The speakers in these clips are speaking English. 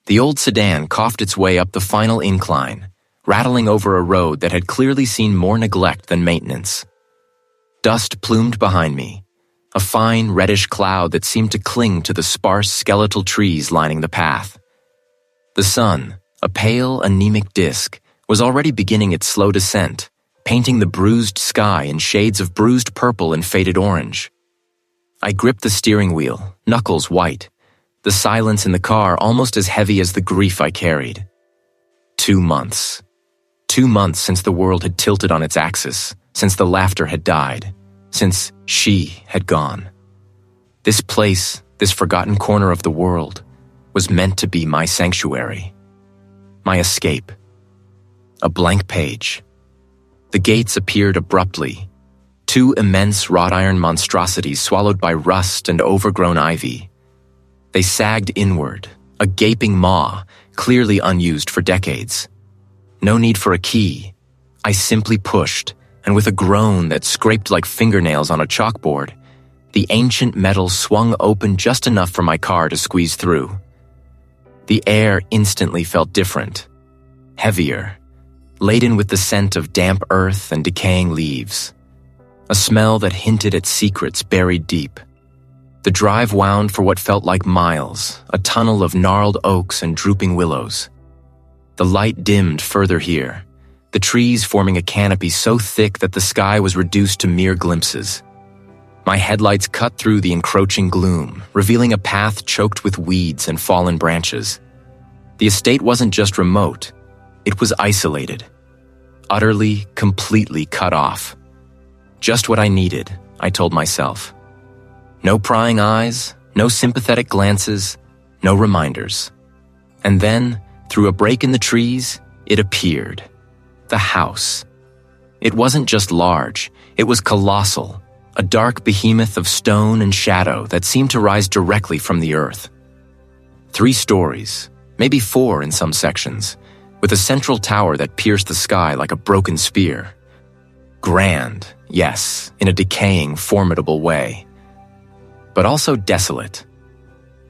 The old sedan coughed its way up the final incline, rattling over a road that had clearly seen more neglect than maintenance. Dust plumed behind me, a fine reddish cloud that seemed to cling to the sparse skeletal trees lining the path. The sun, a pale, anemic disk, was already beginning its slow descent, painting the bruised sky in shades of bruised purple and faded orange. I gripped the steering wheel, knuckles white, the silence in the car almost as heavy as the grief I carried. 2 months. 2 months since the world had tilted on its axis, since the laughter had died, since she had gone. This place, this forgotten corner of the world, was meant to be my sanctuary, my escape. A blank page. The gates appeared abruptly, 2 immense wrought iron monstrosities swallowed by rust and overgrown ivy. They sagged inward, a gaping maw, clearly unused for decades. No need for a key. I simply pushed, and with a groan that scraped like fingernails on a chalkboard, the ancient metal swung open just enough for my car to squeeze through. The air instantly felt different, heavier, laden with the scent of damp earth and decaying leaves, a smell that hinted at secrets buried deep. The drive wound for what felt like miles, a tunnel of gnarled oaks and drooping willows. The light dimmed further here, the trees forming a canopy so thick that the sky was reduced to mere glimpses. My headlights cut through the encroaching gloom, revealing a path choked with weeds and fallen branches. The estate wasn't just remote, it was isolated, utterly, completely cut off. Just what I needed, I told myself. No prying eyes, no sympathetic glances, no reminders. And then, through a break in the trees, it appeared. The house. It wasn't just large, it was colossal, a dark behemoth of stone and shadow that seemed to rise directly from the earth. 3 stories, maybe 4 in some sections, with a central tower that pierced the sky like a broken spear. Grand, yes, in a decaying, formidable way. But also desolate.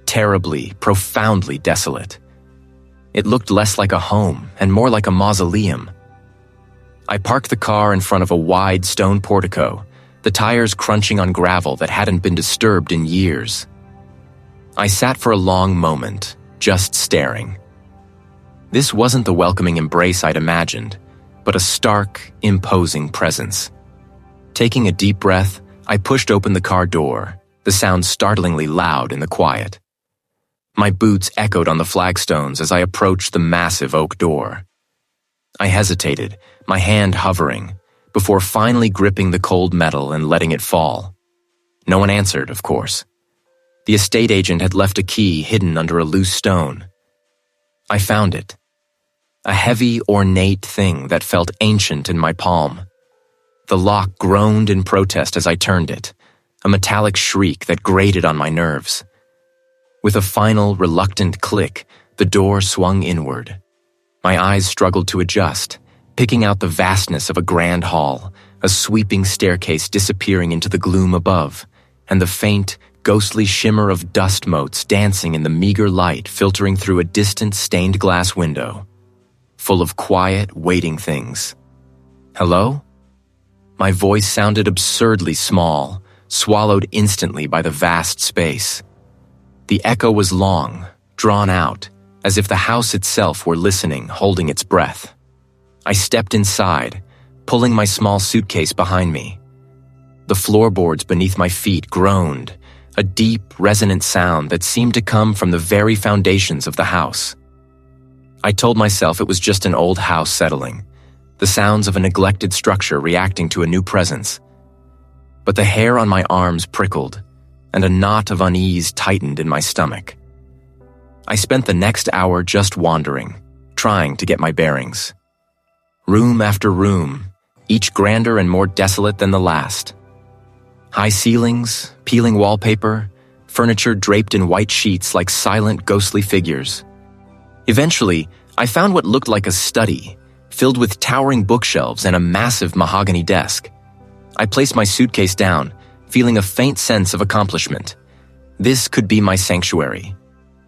Terribly, profoundly desolate. It looked less like a home and more like a mausoleum. I parked the car in front of a wide stone portico, the tires crunching on gravel that hadn't been disturbed in years. I sat for a long moment, just staring. This wasn't the welcoming embrace I'd imagined, but a stark, imposing presence. Taking a deep breath, I pushed open the car door, the sound startlingly loud in the quiet. My boots echoed on the flagstones as I approached the massive oak door. I hesitated, my hand hovering, before finally gripping the cold metal and letting it fall. No one answered, of course. The estate agent had left a key hidden under a loose stone. I found it. A heavy, ornate thing that felt ancient in my palm. The lock groaned in protest as I turned it, a metallic shriek that grated on my nerves. With a final, reluctant click, the door swung inward. My eyes struggled to adjust, picking out the vastness of a grand hall, a sweeping staircase disappearing into the gloom above, and the faint, ghostly shimmer of dust motes dancing in the meager light filtering through a distant stained glass window, full of quiet, waiting things. Hello? My voice sounded absurdly small, swallowed instantly by the vast space. The echo was long, drawn out, as if the house itself were listening, holding its breath. I stepped inside, pulling my small suitcase behind me. The floorboards beneath my feet groaned, a deep, resonant sound that seemed to come from the very foundations of the house. I told myself it was just an old house settling, the sounds of a neglected structure reacting to a new presence. But the hair on my arms prickled, and a knot of unease tightened in my stomach. I spent the next hour just wandering, trying to get my bearings. Room after room, each grander and more desolate than the last. High ceilings, peeling wallpaper, furniture draped in white sheets like silent, ghostly figures. Eventually, I found what looked like a study, filled with towering bookshelves and a massive mahogany desk. I placed my suitcase down, feeling a faint sense of accomplishment. This could be my sanctuary.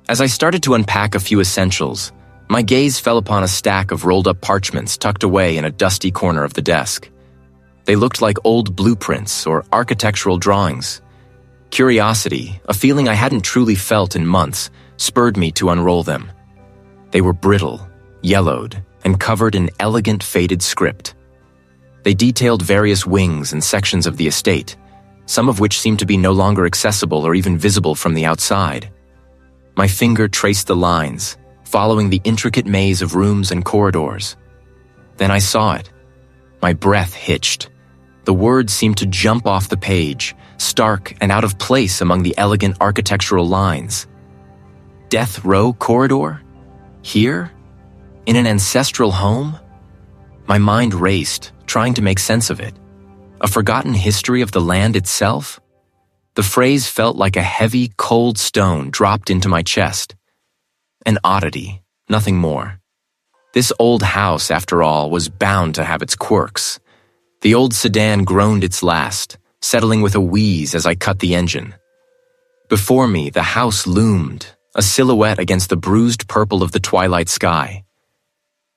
As I started to unpack a few essentials, my gaze fell upon a stack of rolled-up parchments tucked away in a dusty corner of the desk. They looked like old blueprints or architectural drawings. Curiosity, a feeling I hadn't truly felt in months, spurred me to unroll them. They were brittle, yellowed, and covered in elegant faded script. They detailed various wings and sections of the estate, some of which seemed to be no longer accessible or even visible from the outside. My finger traced the lines, following the intricate maze of rooms and corridors. Then I saw it. My breath hitched. The words seemed to jump off the page, stark and out of place among the elegant architectural lines. Death Row Corridor? Here? In an ancestral home? My mind raced, trying to make sense of it. A forgotten history of the land itself? The phrase felt like a heavy, cold stone dropped into my chest. An oddity, nothing more. This old house, after all, was bound to have its quirks. The old sedan groaned its last, settling with a wheeze as I cut the engine. Before me, the house loomed, a silhouette against the bruised purple of the twilight sky.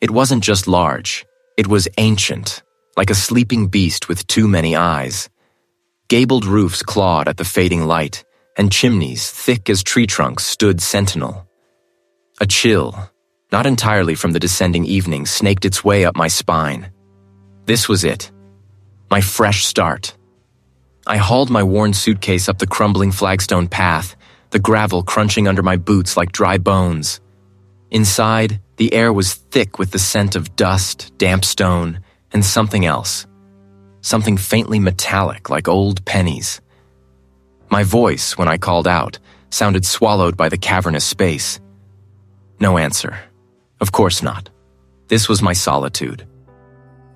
It wasn't just large, it was ancient, like a sleeping beast with too many eyes. Gabled roofs clawed at the fading light, and chimneys, thick as tree trunks, stood sentinel. A chill, not entirely from the descending evening, snaked its way up my spine. This was it. My fresh start. I hauled my worn suitcase up the crumbling flagstone path, the gravel crunching under my boots like dry bones. Inside, the air was thick with the scent of dust, damp stone, and something else. Something faintly metallic like old pennies. My voice, when I called out, sounded swallowed by the cavernous space. No answer. Of course not. This was my solitude.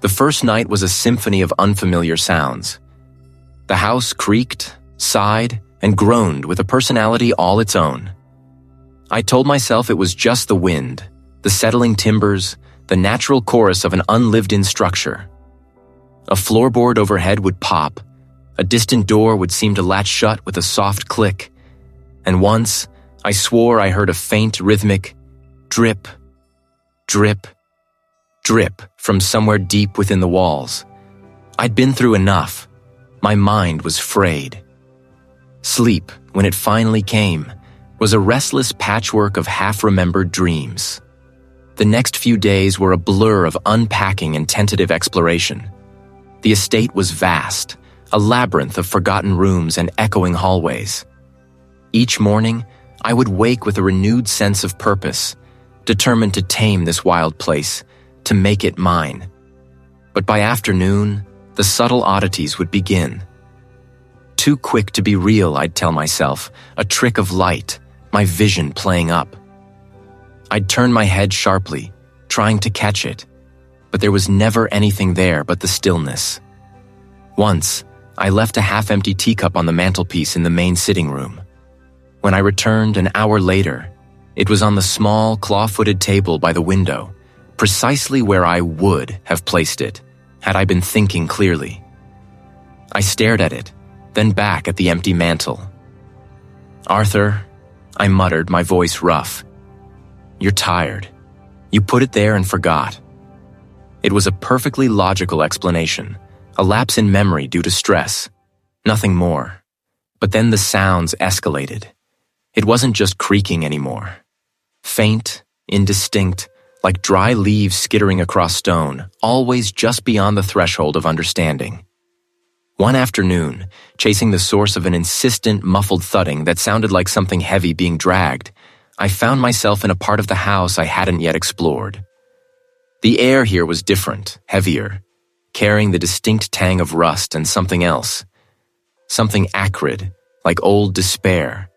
The first night was a symphony of unfamiliar sounds. The house creaked, sighed, and groaned with a personality all its own. I told myself it was just the wind, the settling timbers, the natural chorus of an unlived-in structure. A floorboard overhead would pop, a distant door would seem to latch shut with a soft click, and once I swore I heard a faint, rhythmic drip, drip, drip from somewhere deep within the walls. I'd been through enough. My mind was frayed. Sleep, when it finally came, was a restless patchwork of half-remembered dreams. The next few days were a blur of unpacking and tentative exploration. The estate was vast, a labyrinth of forgotten rooms and echoing hallways. Each morning, I would wake with a renewed sense of purpose, determined to tame this wild place, to make it mine. But by afternoon, the subtle oddities would begin. Too quick to be real, I'd tell myself, a trick of light, my vision playing up. I'd turn my head sharply, trying to catch it, but there was never anything there but the stillness. Once, I left a half-empty teacup on the mantelpiece in the main sitting room. When I returned an hour later, it was on the small, claw-footed table by the window, precisely where I would have placed it, had I been thinking clearly. I stared at it, then back at the empty mantel. "Arthur," I muttered, my voice rough. "You're tired. You put it there and forgot." It was a perfectly logical explanation, a lapse in memory due to stress. Nothing more. But then the sounds escalated. It wasn't just creaking anymore. Faint, indistinct, like dry leaves skittering across stone, always just beyond the threshold of understanding. One afternoon, chasing the source of an insistent, muffled thudding that sounded like something heavy being dragged, I found myself in a part of the house I hadn't yet explored. The air here was different, heavier, carrying the distinct tang of rust and something else. Something acrid, like old despair.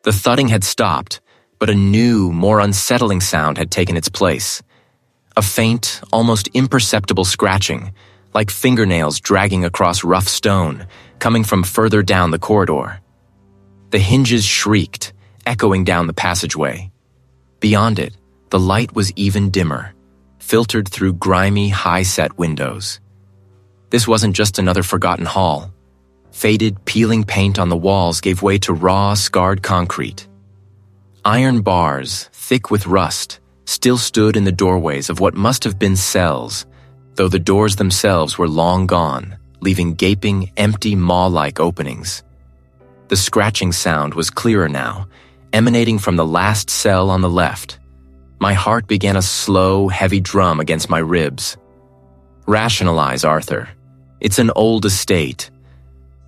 The thudding had stopped, but a new, more unsettling sound had taken its place. A faint, almost imperceptible scratching, like fingernails dragging across rough stone, coming from further down the corridor. The hinges shrieked, echoing down the passageway. Beyond it, the light was even dimmer, filtered through grimy, high-set windows. This wasn't just another forgotten hall. Faded, peeling paint on the walls gave way to raw, scarred concrete. Iron bars, thick with rust, still stood in the doorways of what must have been cells, though the doors themselves were long gone, leaving gaping, empty, maw-like openings. The scratching sound was clearer now, emanating from the last cell on the left. My heart began a slow, heavy drum against my ribs. Rationalize, Arthur. It's an old estate.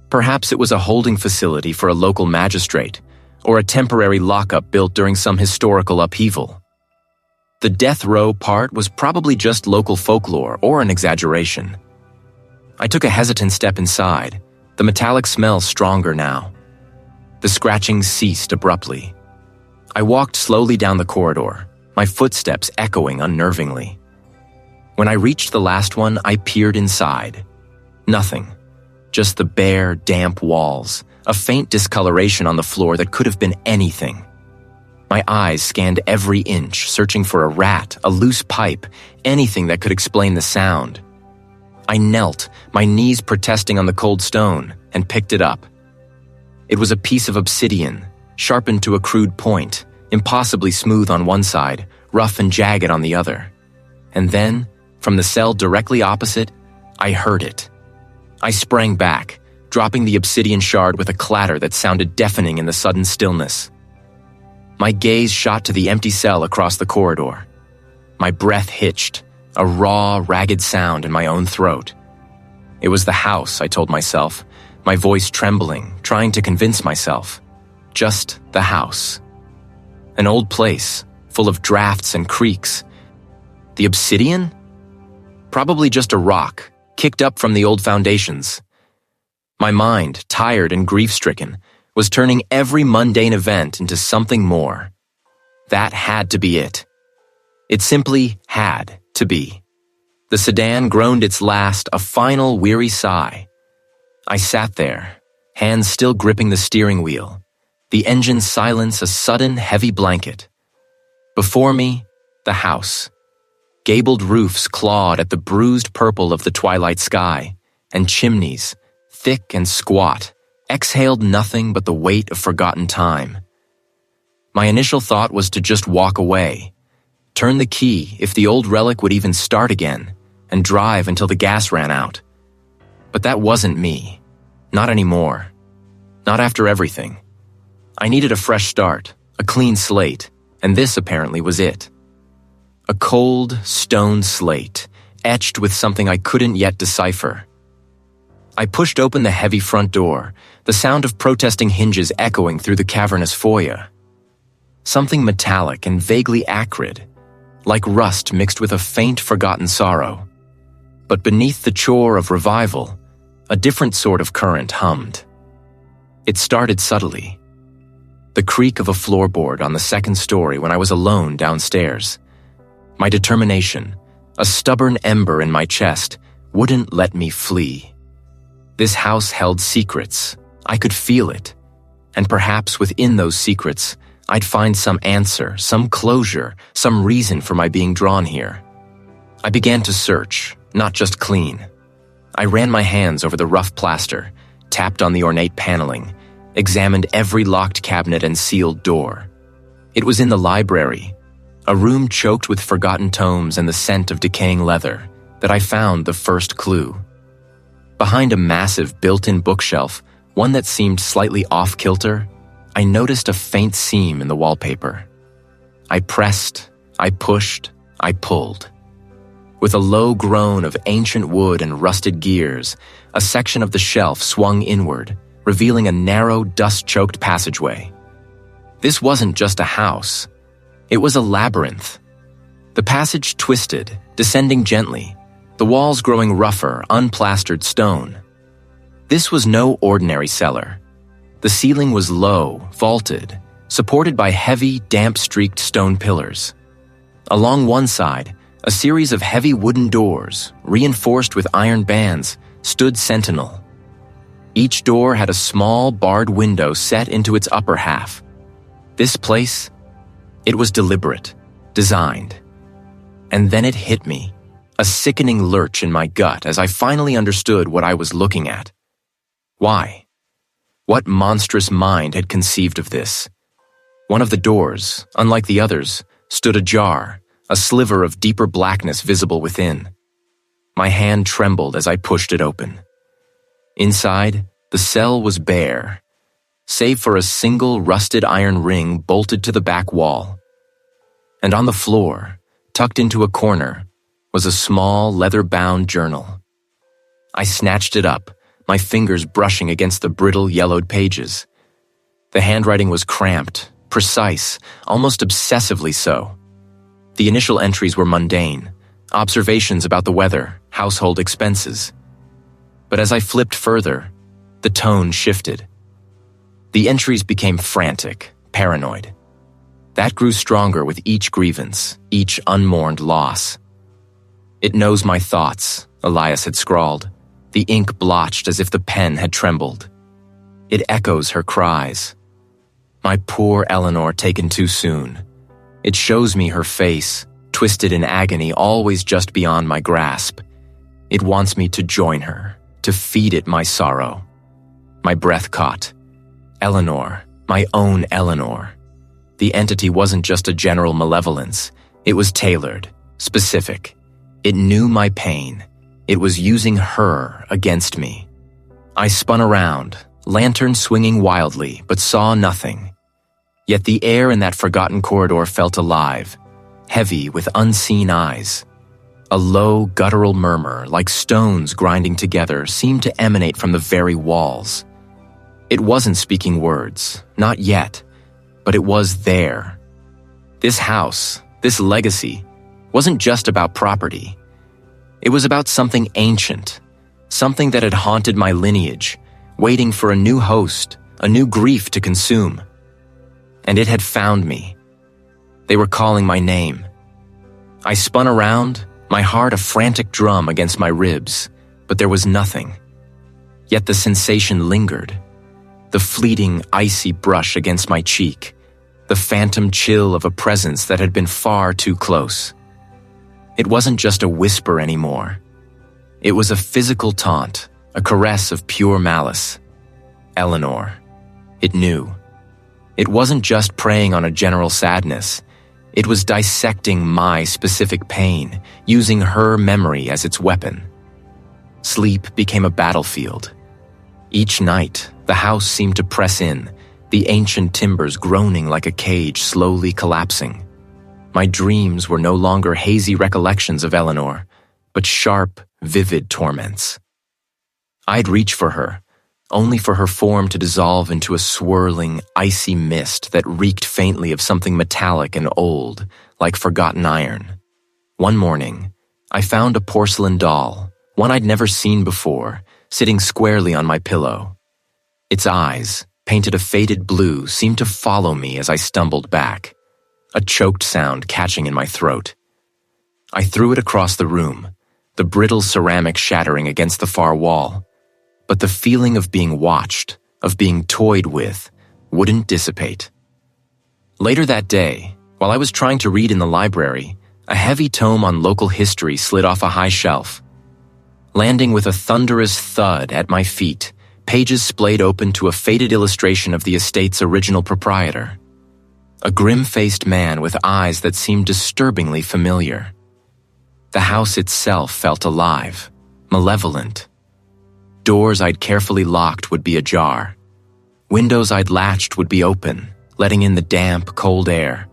Perhaps it was a holding facility for a local magistrate, or a temporary lockup built during some historical upheaval. The death row part was probably just local folklore or an exaggeration. I took a hesitant step inside, the metallic smell stronger now. The scratching ceased abruptly. I walked slowly down the corridor, my footsteps echoing unnervingly. When I reached the last one, I peered inside. Nothing. Just the bare, damp walls, a faint discoloration on the floor that could have been anything. My eyes scanned every inch, searching for a rat, a loose pipe, anything that could explain the sound. I knelt, my knees protesting on the cold stone, and picked it up. It was a piece of obsidian, sharpened to a crude point, impossibly smooth on one side, rough and jagged on the other. And then, from the cell directly opposite, I heard it. I sprang back, dropping the obsidian shard with a clatter that sounded deafening in the sudden stillness. My gaze shot to the empty cell across the corridor. My breath hitched, a raw, ragged sound in my own throat. It was the house, I told myself, my voice trembling, trying to convince myself. Just the house. An old place, full of drafts and creaks. The obsidian? Probably just a rock, kicked up from the old foundations. My mind, tired and grief-stricken, was turning every mundane event into something more. That had to be it. It simply had to be. The sedan groaned its last, a final weary sigh. I sat there, hands still gripping the steering wheel, the engine's silence a sudden heavy blanket. Before me, the house. Gabled roofs clawed at the bruised purple of the twilight sky, and chimneys, thick and squat, exhaled nothing but the weight of forgotten time. My initial thought was to just walk away, turn the key if the old relic would even start again, and drive until the gas ran out. But that wasn't me. Not anymore. Not after everything. I needed a fresh start, a clean slate, and this apparently was it. A cold, stone slate, etched with something I couldn't yet decipher. I pushed open the heavy front door, the sound of protesting hinges echoing through the cavernous foyer. Something metallic and vaguely acrid, like rust mixed with a faint, forgotten sorrow. But beneath the chore of revival, a different sort of current hummed. It started subtly. The creak of a floorboard on the second story when I was alone downstairs. My determination, a stubborn ember in my chest, wouldn't let me flee. This house held secrets. I could feel it. And perhaps within those secrets, I'd find some answer, some closure, some reason for my being drawn here. I began to search, not just clean. I ran my hands over the rough plaster, tapped on the ornate paneling, examined every locked cabinet and sealed door. It was in the library, a room choked with forgotten tomes and the scent of decaying leather, that I found the first clue. Behind a massive built-in bookshelf, one that seemed slightly off-kilter, I noticed a faint seam in the wallpaper. I pressed, I pushed, I pulled. With a low groan of ancient wood and rusted gears, a section of the shelf swung inward, revealing a narrow, dust-choked passageway. This wasn't just a house. It was a labyrinth. The passage twisted, descending gently, the walls growing rougher, unplastered stone. This was no ordinary cellar. The ceiling was low, vaulted, supported by heavy, damp-streaked stone pillars. Along one side, a series of heavy wooden doors, reinforced with iron bands, stood sentinel. Each door had a small, barred window set into its upper half. This place, it was deliberate, designed. And then it hit me, a sickening lurch in my gut as I finally understood what I was looking at. Why? What monstrous mind had conceived of this? One of the doors, unlike the others, stood ajar, a sliver of deeper blackness visible within. My hand trembled as I pushed it open. Inside, the cell was bare, save for a single rusted iron ring bolted to the back wall. And on the floor, tucked into a corner, was a small leather-bound journal. I snatched it up, my fingers brushing against the brittle, yellowed pages. The handwriting was cramped, precise, almost obsessively so. The initial entries were mundane, observations about the weather, household expenses. But as I flipped further, the tone shifted. The entries became frantic, paranoid. That grew stronger with each grievance, each unmourned loss. "It knows my thoughts," Elias had scrawled, the ink blotched as if the pen had trembled. "It echoes her cries. My poor Eleanor taken too soon. It shows me her face, twisted in agony always just beyond my grasp. It wants me to join her, to feed it my sorrow." My breath caught. Eleanor, my own Eleanor. The entity wasn't just a general malevolence. It was tailored, specific. It knew my pain. It was using her against me. I spun around, lantern swinging wildly, but saw nothing. Yet the air in that forgotten corridor felt alive, heavy with unseen eyes. A low, guttural murmur, like stones grinding together, seemed to emanate from the very walls. It wasn't speaking words, not yet, but it was there. This house, this legacy, wasn't just about property. It was about something ancient, something that had haunted my lineage, waiting for a new host, a new grief to consume. And it had found me. They were calling my name. I spun around, my heart a frantic drum against my ribs, but there was nothing. Yet the sensation lingered. The fleeting, icy brush against my cheek, the phantom chill of a presence that had been far too close. It wasn't just a whisper anymore. It was a physical taunt, a caress of pure malice. Eleanor. It knew. It wasn't just preying on a general sadness. It was dissecting my specific pain, using her memory as its weapon. Sleep became a battlefield. Each night, the house seemed to press in, the ancient timbers groaning like a cage slowly collapsing. My dreams were no longer hazy recollections of Eleanor, but sharp, vivid torments. I'd reach for her, only for her form to dissolve into a swirling, icy mist that reeked faintly of something metallic and old, like forgotten iron. One morning, I found a porcelain doll, one I'd never seen before, sitting squarely on my pillow. Its eyes, painted a faded blue, seemed to follow me as I stumbled back, a choked sound catching in my throat. I threw it across the room, the brittle ceramic shattering against the far wall. But the feeling of being watched, of being toyed with, wouldn't dissipate. Later that day, while I was trying to read in the library, a heavy tome on local history slid off a high shelf. Landing with a thunderous thud at my feet, pages splayed open to a faded illustration of the estate's original proprietor. A grim-faced man with eyes that seemed disturbingly familiar. The house itself felt alive, malevolent. Doors I'd carefully locked would be ajar. Windows I'd latched would be open, letting in the damp, cold air.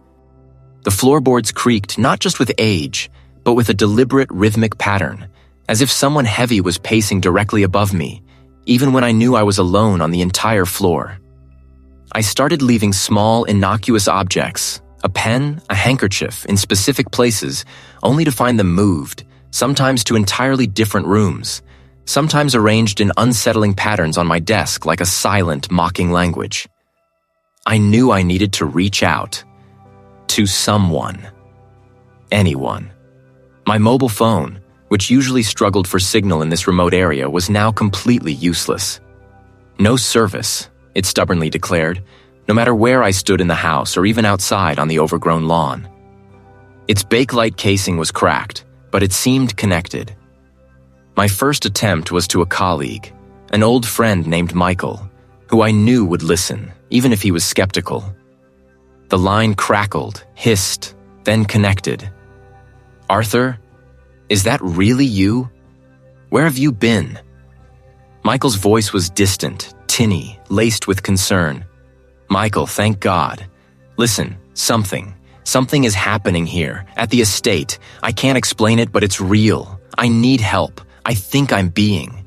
The floorboards creaked not just with age, but with a deliberate rhythmic pattern, as if someone heavy was pacing directly above me, even when I knew I was alone on the entire floor. I started leaving small, innocuous objects, a pen, a handkerchief, in specific places, only to find them moved, sometimes to entirely different rooms, sometimes arranged in unsettling patterns on my desk like a silent, mocking language. I knew I needed to reach out. To someone. Anyone. My mobile phone, which usually struggled for signal in this remote area, was now completely useless. No service, it stubbornly declared, no matter where I stood in the house or even outside on the overgrown lawn. Its bakelite casing was cracked, but it seemed connected. My first attempt was to a colleague, an old friend named Michael, who I knew would listen, even if he was skeptical. The line crackled, hissed, then connected. "Arthur, is that really you? Where have you been?" Michael's voice was distant, tinny, laced with concern. "Michael, thank God. Listen, something is happening here, at the estate. I can't explain it, but it's real. I need help. I think I'm being."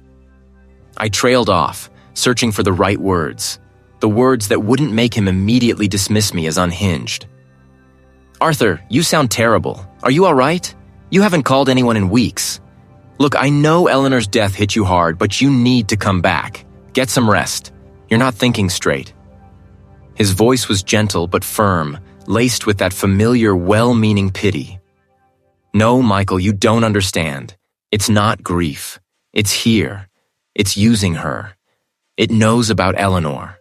I trailed off, searching for the right words, the words that wouldn't make him immediately dismiss me as unhinged. "Arthur, you sound terrible. Are you all right? You haven't called anyone in weeks. Look, I know Eleanor's death hit you hard, but you need to come back. Get some rest. You're not thinking straight." His voice was gentle but firm, laced with that familiar, well-meaning pity. "No, Michael, you don't understand. It's not grief. It's here. It's using her. It knows about Eleanor."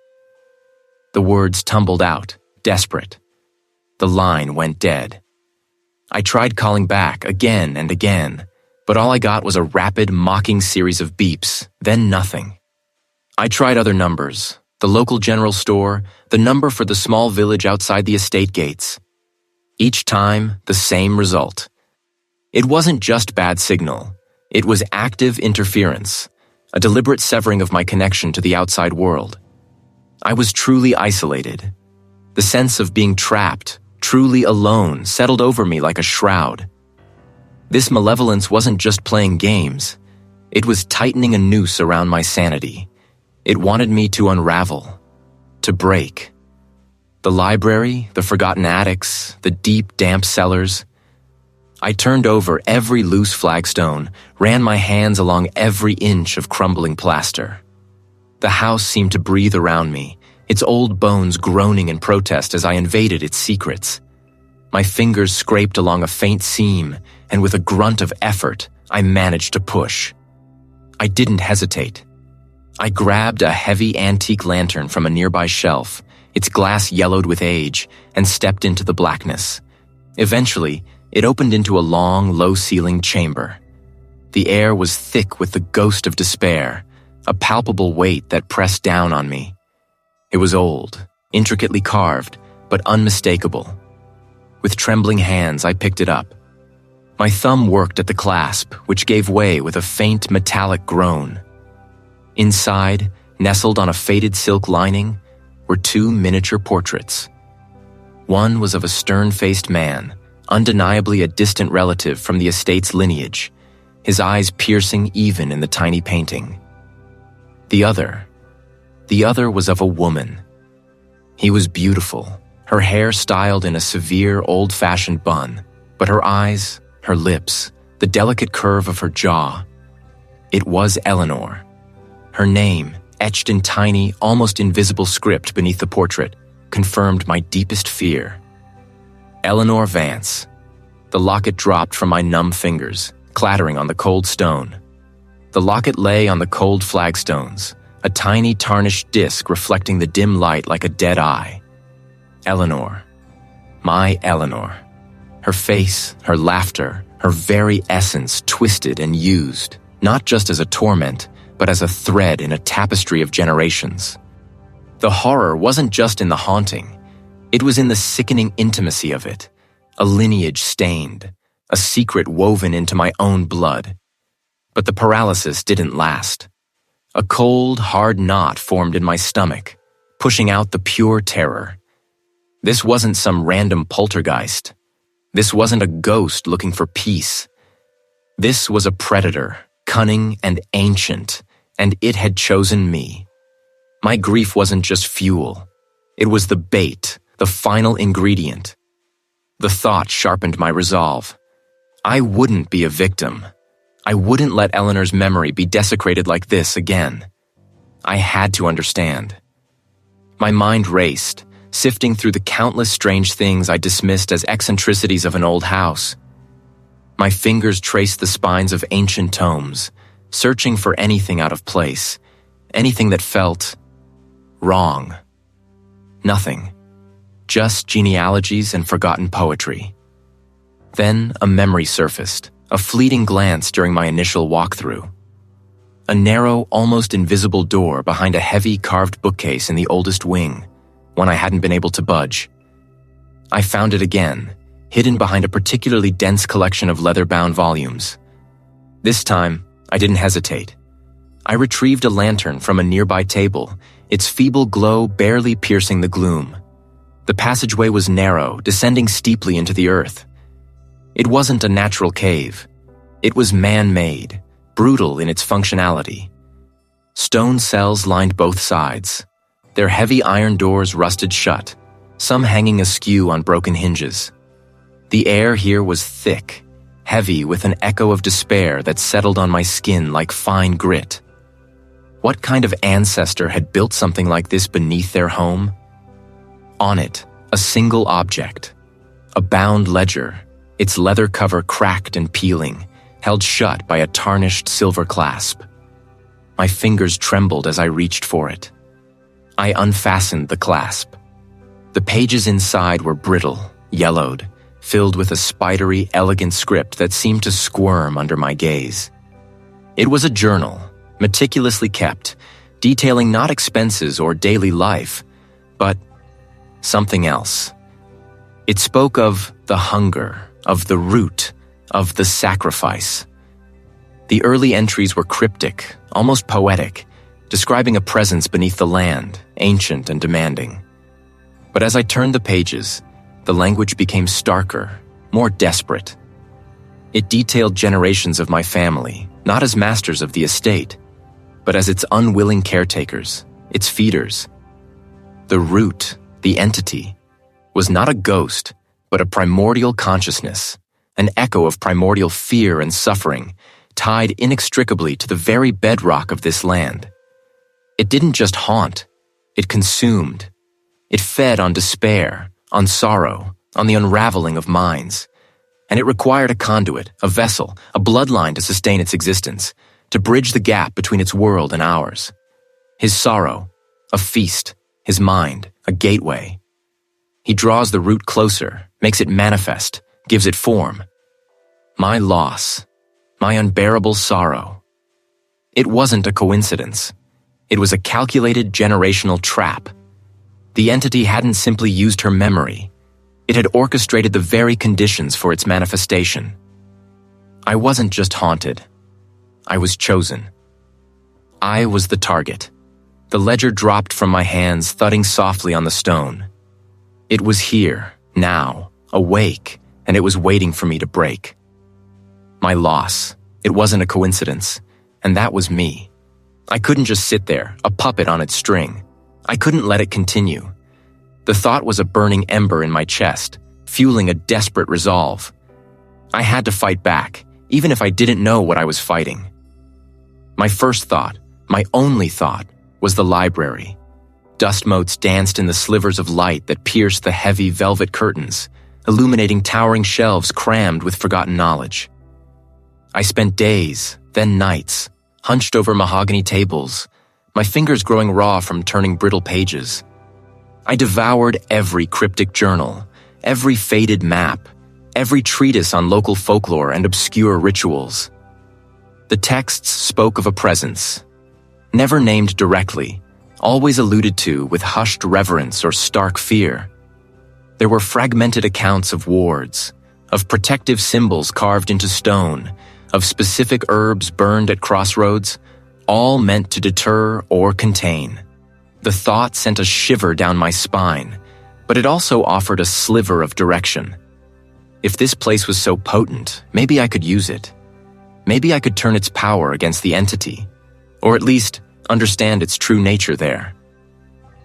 The words tumbled out, desperate. The line went dead. I tried calling back again and again, but all I got was a rapid, mocking series of beeps, then nothing. I tried other numbers, the local general store, the number for the small village outside the estate gates. Each time, the same result. It wasn't just bad signal. It was active interference, a deliberate severing of my connection to the outside world. I was truly isolated. The sense of being trapped, truly alone, settled over me like a shroud. This malevolence wasn't just playing games. It was tightening a noose around my sanity. It wanted me to unravel, to break. The library, the forgotten attics, the deep, damp cellars. I turned over every loose flagstone, ran my hands along every inch of crumbling plaster. The house seemed to breathe around me, its old bones groaning in protest as I invaded its secrets. My fingers scraped along a faint seam, and with a grunt of effort, I managed to push. I didn't hesitate. I grabbed a heavy antique lantern from a nearby shelf, its glass yellowed with age, and stepped into the blackness. Eventually, it opened into a long, low-ceilinged chamber. The air was thick with the ghost of despair, a palpable weight that pressed down on me. It was old, intricately carved, but unmistakable. With trembling hands, I picked it up. My thumb worked at the clasp, which gave way with a faint metallic groan. Inside, nestled on a faded silk lining, were two miniature portraits. One was of a stern-faced man, undeniably a distant relative from the estate's lineage, his eyes piercing even in the tiny painting. The other was of a woman. He was beautiful, her hair styled in a severe, old-fashioned bun, but her eyes, her lips, the delicate curve of her jaw. It was Eleanor. Her name, etched in tiny, almost invisible script beneath the portrait, confirmed my deepest fear. Eleanor Vance. The locket dropped from my numb fingers, clattering on the cold stone. The locket lay on the cold flagstones, a tiny tarnished disc reflecting the dim light like a dead eye. Eleanor. My Eleanor. Her face, her laughter, her very essence twisted and used, not just as a torment, but as a thread in a tapestry of generations. The horror wasn't just in the haunting. It was in the sickening intimacy of it, a lineage stained, a secret woven into my own blood. But the paralysis didn't last. A cold, hard knot formed in my stomach, pushing out the pure terror. This wasn't some random poltergeist. This wasn't a ghost looking for peace. This was a predator, cunning and ancient, and it had chosen me. My grief wasn't just fuel. It was the bait, the final ingredient. The thought sharpened my resolve. I wouldn't be a victim. I wouldn't let Eleanor's memory be desecrated like this again. I had to understand. My mind raced, sifting through the countless strange things I dismissed as eccentricities of an old house. My fingers traced the spines of ancient tomes, searching for anything out of place, anything that felt wrong. Nothing. Just genealogies and forgotten poetry. Then a memory surfaced, a fleeting glance during my initial walkthrough. A narrow, almost invisible door behind a heavy carved bookcase in the oldest wing, one I hadn't been able to budge. I found it again, hidden behind a particularly dense collection of leather-bound volumes. This time, I didn't hesitate. I retrieved a lantern from a nearby table, its feeble glow barely piercing the gloom. The passageway was narrow, descending steeply into the earth. It wasn't a natural cave. It was man-made, brutal in its functionality. Stone cells lined both sides, their heavy iron doors rusted shut, some hanging askew on broken hinges. The air here was thick, heavy with an echo of despair that settled on my skin like fine grit. What kind of ancestor had built something like this beneath their home? On it, a single object, a bound ledger, its leather cover cracked and peeling, held shut by a tarnished silver clasp. My fingers trembled as I reached for it. I unfastened the clasp. The pages inside were brittle, yellowed, filled with a spidery, elegant script that seemed to squirm under my gaze. It was a journal, meticulously kept, detailing not expenses or daily life, but something else. It spoke of the hunger, of the root, of the sacrifice. The early entries were cryptic, almost poetic, describing a presence beneath the land, ancient and demanding. But as I turned the pages, the language became starker, more desperate. It detailed generations of my family, not as masters of the estate, but as its unwilling caretakers, its feeders. The root, the entity, was not a ghost, but a primordial consciousness, an echo of primordial fear and suffering, tied inextricably to the very bedrock of this land. It didn't just haunt, it consumed. It fed on despair, on sorrow, on the unraveling of minds. And it required a conduit, a vessel, a bloodline to sustain its existence, to bridge the gap between its world and ours. His sorrow, a feast, his mind, a gateway. He draws the root closer, makes it manifest, gives it form. My loss, my unbearable sorrow. It wasn't a coincidence. It was a calculated generational trap. The entity hadn't simply used her memory. It had orchestrated the very conditions for its manifestation. I wasn't just haunted. I was chosen. I was the target. The ledger dropped from my hands, thudding softly on the stone. It was here, now, awake, and it was waiting for me to break. My loss. It wasn't a coincidence, and that was me. I couldn't just sit there, a puppet on its string. I couldn't let it continue. The thought was a burning ember in my chest, fueling a desperate resolve. I had to fight back, even if I didn't know what I was fighting. My first thought, my only thought, was the library. Dust motes danced in the slivers of light that pierced the heavy velvet curtains, illuminating towering shelves crammed with forgotten knowledge. I spent days, then nights, hunched over mahogany tables, my fingers growing raw from turning brittle pages. I devoured every cryptic journal, every faded map, every treatise on local folklore and obscure rituals. The texts spoke of a presence, never named directly, always alluded to with hushed reverence or stark fear. There were fragmented accounts of wards, of protective symbols carved into stone, of specific herbs burned at crossroads, all meant to deter or contain. The thought sent a shiver down my spine, but it also offered a sliver of direction. If this place was so potent, maybe I could use it. Maybe I could turn its power against the entity, or at least understand its true nature there.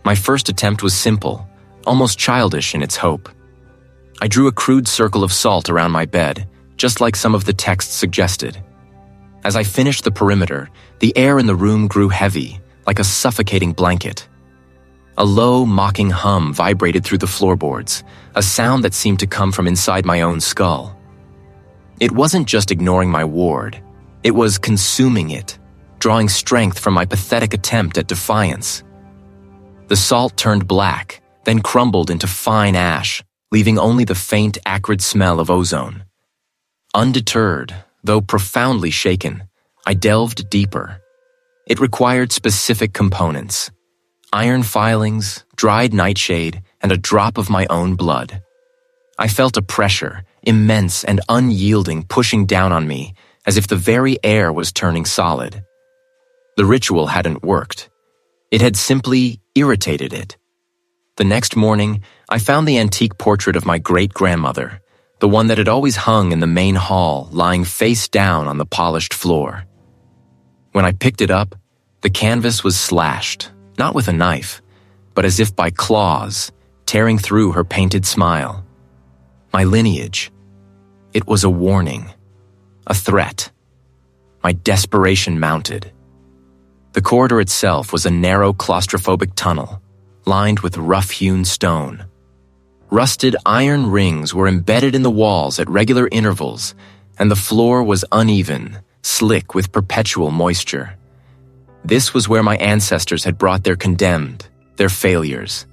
My first attempt was simple, almost childish in its hope. I drew a crude circle of salt around my bed, just like some of the texts suggested. As I finished the perimeter, the air in the room grew heavy, like a suffocating blanket. A low, mocking hum vibrated through the floorboards, a sound that seemed to come from inside my own skull. It wasn't just ignoring my ward, it was consuming it, drawing strength from my pathetic attempt at defiance. The salt turned black, then crumbled into fine ash, leaving only the faint, acrid smell of ozone. Undeterred, though profoundly shaken, I delved deeper. It required specific components: iron filings, dried nightshade, and a drop of my own blood. I felt a pressure, immense and unyielding, pushing down on me, as if the very air was turning solid. The ritual hadn't worked. It had simply irritated it. The next morning, I found the antique portrait of my great-grandmother, the one that had always hung in the main hall, lying face down on the polished floor. When I picked it up, the canvas was slashed, not with a knife, but as if by claws, tearing through her painted smile. My lineage. It was a warning, a threat. My desperation mounted. The corridor itself was a narrow, claustrophobic tunnel, lined with rough-hewn stone. Rusted iron rings were embedded in the walls at regular intervals, and the floor was uneven, slick with perpetual moisture. This was where my ancestors had brought their condemned, their failures.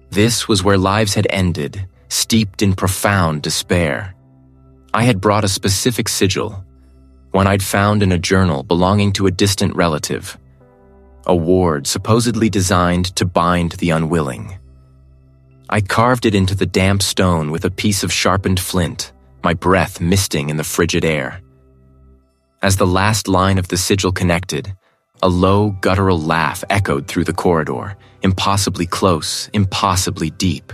This was where lives had ended, steeped in profound despair. I had brought a specific sigil, one I'd found in a journal belonging to a distant relative, a ward supposedly designed to bind the unwilling. I carved it into the damp stone with a piece of sharpened flint, my breath misting in the frigid air. As the last line of the sigil connected, a low, guttural laugh echoed through the corridor, impossibly close, impossibly deep.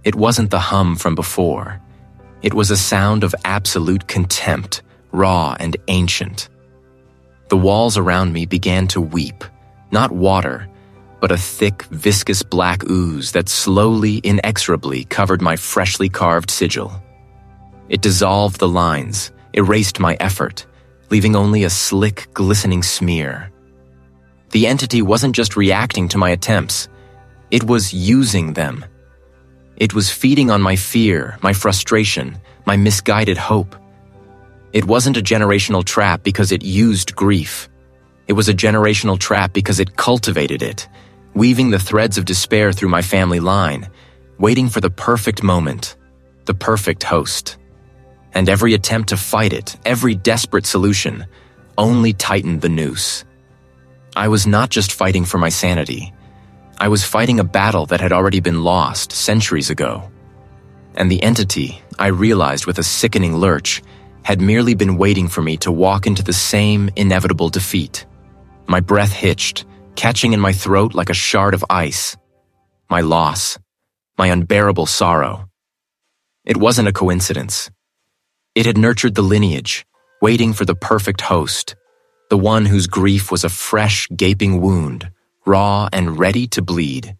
It wasn't the hum from before. It was a sound of absolute contempt, raw and ancient. The walls around me began to weep, not water, but a thick, viscous black ooze that slowly, inexorably covered my freshly carved sigil. It dissolved the lines, erased my effort, leaving only a slick, glistening smear. The entity wasn't just reacting to my attempts, it was using them. It was feeding on my fear, my frustration, my misguided hope. It wasn't a generational trap because it used grief. It was a generational trap because it cultivated it, weaving the threads of despair through my family line, waiting for the perfect moment, the perfect host. And every attempt to fight it, every desperate solution, only tightened the noose. I was not just fighting for my sanity. I was fighting a battle that had already been lost centuries ago. And the entity, I realized with a sickening lurch, had merely been waiting for me to walk into the same inevitable defeat. My breath hitched, catching in my throat like a shard of ice. My loss, my unbearable sorrow. It wasn't a coincidence. It had nurtured the lineage, waiting for the perfect host, the one whose grief was a fresh, gaping wound, raw and ready to bleed.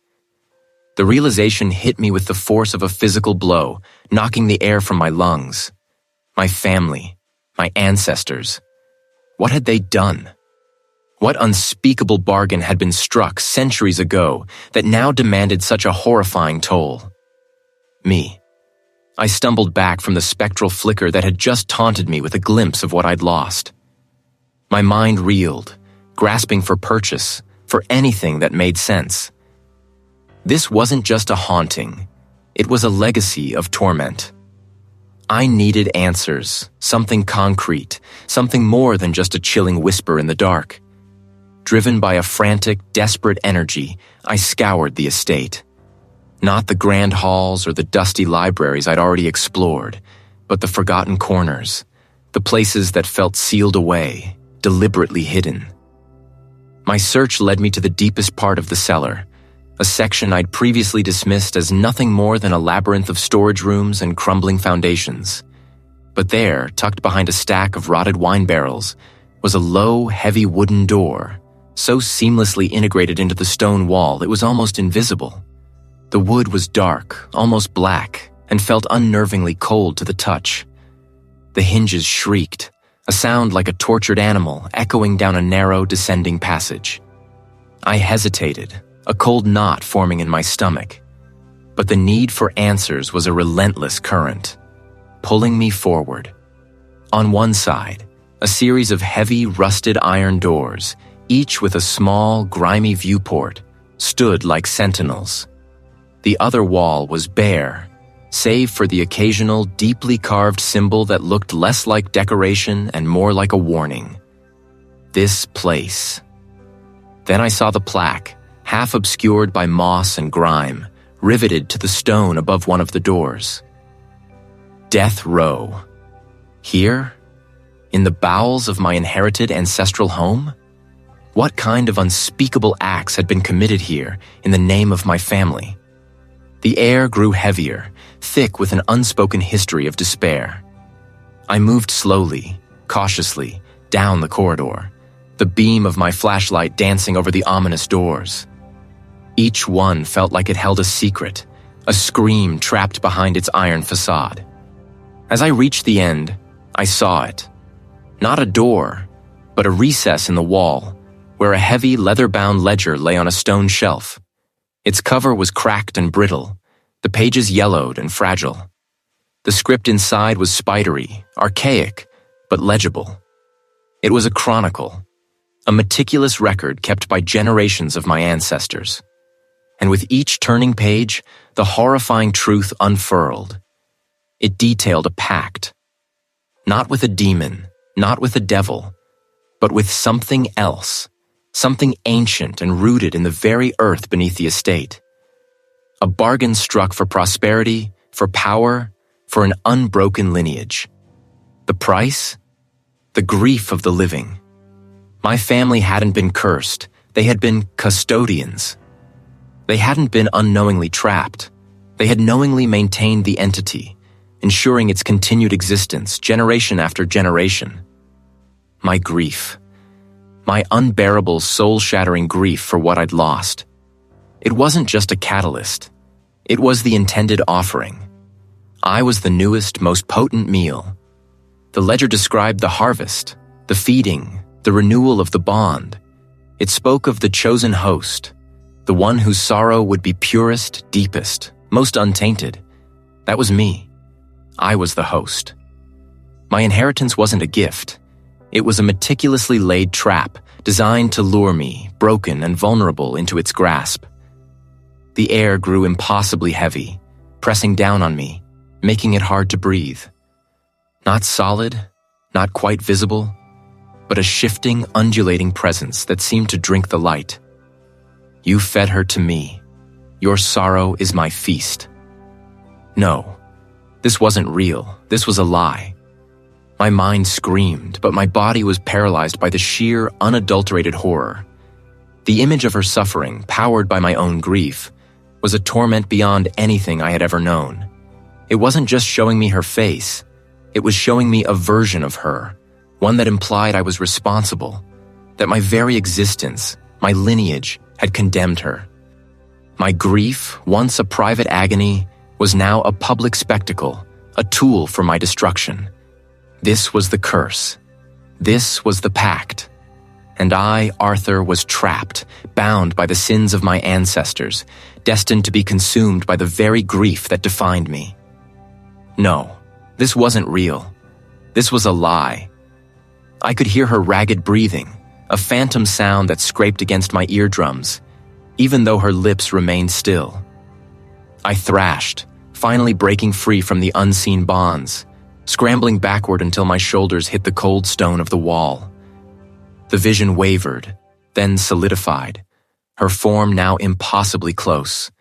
The realization hit me with the force of a physical blow, knocking the air from my lungs. My family, my ancestors. What had they done? What unspeakable bargain had been struck centuries ago that now demanded such a horrifying toll? Me. I stumbled back from the spectral flicker that had just taunted me with a glimpse of what I'd lost. My mind reeled, grasping for purchase, for anything that made sense. This wasn't just a haunting. It was a legacy of torment. I needed answers, something concrete, something more than just a chilling whisper in the dark. Driven by a frantic, desperate energy, I scoured the estate. Not the grand halls or the dusty libraries I'd already explored, but the forgotten corners, the places that felt sealed away, deliberately hidden. My search led me to the deepest part of the cellar, a section I'd previously dismissed as nothing more than a labyrinth of storage rooms and crumbling foundations. But there, tucked behind a stack of rotted wine barrels, was a low, heavy wooden door, so seamlessly integrated into the stone wall it was almost invisible. The wood was dark, almost black, and felt unnervingly cold to the touch. The hinges shrieked, a sound like a tortured animal echoing down a narrow, descending passage. I hesitated, a cold knot forming in my stomach. But the need for answers was a relentless current, pulling me forward. On one side, a series of heavy, rusted iron doors, each with a small, grimy viewport, stood like sentinels. The other wall was bare, save for the occasional deeply carved symbol that looked less like decoration and more like a warning. This place. Then I saw the plaque, half obscured by moss and grime, riveted to the stone above one of the doors. Death row. Here? In the bowels of my inherited ancestral home? What kind of unspeakable acts had been committed here in the name of my family? The air grew heavier, thick with an unspoken history of despair. I moved slowly, cautiously, down the corridor, the beam of my flashlight dancing over the ominous doors. Each one felt like it held a secret, a scream trapped behind its iron facade. As I reached the end, I saw it. Not a door, but a recess in the wall, where a heavy leather-bound ledger lay on a stone shelf. Its cover was cracked and brittle, the pages yellowed and fragile. The script inside was spidery, archaic, but legible. It was a chronicle, a meticulous record kept by generations of my ancestors. And with each turning page, the horrifying truth unfurled. It detailed a pact. Not with a demon, not with a devil, but with something else, something ancient and rooted in the very earth beneath the estate. A bargain struck for prosperity, for power, for an unbroken lineage. The price? The grief of the living. My family hadn't been cursed, they had been custodians. They hadn't been unknowingly trapped. They had knowingly maintained the entity, ensuring its continued existence generation after generation. My grief. My unbearable, soul-shattering grief for what I'd lost. It wasn't just a catalyst. It was the intended offering. I was the newest, most potent meal. The ledger described the harvest, the feeding, the renewal of the bond. It spoke of the chosen host, the one whose sorrow would be purest, deepest, most untainted. That was me. I was the host. My inheritance wasn't a gift. It was a meticulously laid trap designed to lure me, broken and vulnerable, into its grasp. The air grew impossibly heavy, pressing down on me, making it hard to breathe. Not solid, not quite visible, but a shifting, undulating presence that seemed to drink the light. You fed her to me. Your sorrow is my feast. No, this wasn't real. This was a lie. My mind screamed, but my body was paralyzed by the sheer, unadulterated horror. The image of her suffering, powered by my own grief, was a torment beyond anything I had ever known. It wasn't just showing me her face. It was showing me a version of her, one that implied I was responsible, that my very existence, my lineage, had condemned her. My grief, once a private agony, was now a public spectacle, a tool for my destruction. This was the curse. This was the pact. And I, Arthur, was trapped, bound by the sins of my ancestors, destined to be consumed by the very grief that defined me. No, this wasn't real. This was a lie. I could hear her ragged breathing, a phantom sound that scraped against my eardrums, even though her lips remained still. I thrashed, finally breaking free from the unseen bonds, scrambling backward until my shoulders hit the cold stone of the wall. The vision wavered, then solidified, her form now impossibly close,